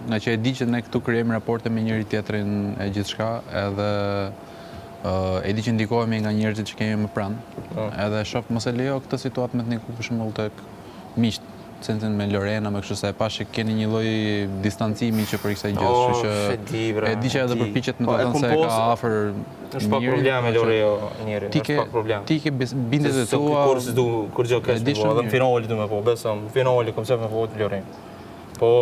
nga që e di që ne këtu krijojmë raporte me njëri tjetrin e gjithçka, edhe e di që ndikohemi nga njerëzit që kemi më pranë. Edhe shoh mos e lejo këtë situatë me të ndiku për shembull tek miqt, sensin me Lorena, me kështu se e pash që keni një lloj distancimi që për kësaj gjë, kështu që e di që edhe përpiqet me të thënë se ka afër është pa probleme Loreo njëri, është pa problem. Ti ke bindet e tua. Kur gjë kesh me po, edhe në finali du me po, besëm, finali kom qef me po të Lorena. Po,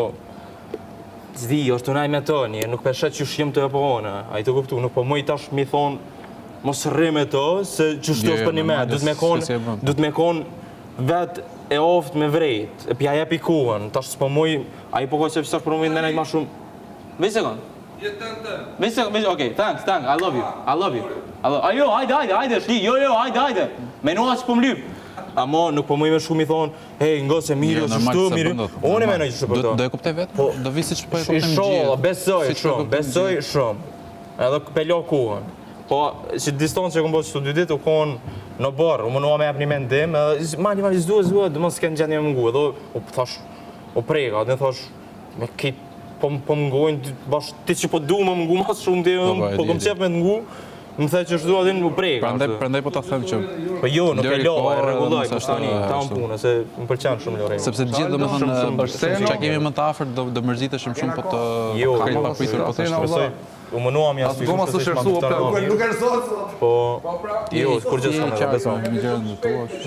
zdi, është të naj me të një, nuk peshet që shqim të e po ona, a i të kuptu, nuk po mëj tash mi thonë, mos rri me të, se që shtu është për një me, du të me konë vetë e oftë me vrejt, e pja jepi kuën, tash s'po mëj, a i po ko qef qëtash për mëj në nejt ma shumë. Vej sekund. Vej sekund, okej, thanks, I love you. Ajo, hajde, shli, jo, hajde, me nua që po më lyp. Amo nuk po mëj me shumë i thonë, hej, ngo se mirë, që shtu, mirë, unë e menoj që shtu për to. Do e kuptoj vetë? Do vi si që po e kuptoj më gjithë? Besoj shumë, edhe pelo kuën. Po, që distancë që kom bërë qëtu 2 ditë, u konë në barë, u më nua me jep një mendim, edhe mani, zdua, dhe mos s'ken gjenë një më ngu, edhe u thash, u prega, dhe thash, me kitë, po më ngojnë, bashkë ti që po du më ngu mas shumë të po kom qep me të ngu, më the që shtu adhin u prega. Prandaj po ta them që... Po jo, nuk e lo, e regulloj, më shtani, ta më punë, se më përqenë shumë Lorena. Sepse gjithë do me thënë, që kemi më të afër, do mërziteshëm shumë po të kajtë papritur, po të shtu. U mënuam jasë Goma së shërsu, nuk e rësot. Po, jo, kur gjithë s'kam edhe,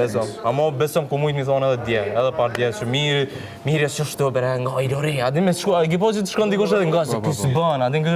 besom. Amo besom ku mujtë mi thonë edhe dje, edhe par dje, që mirë që shtu bere nga i Lorena, adin me shku, a gipo që të shkon dikush edhe nga, se kësë bënë, adin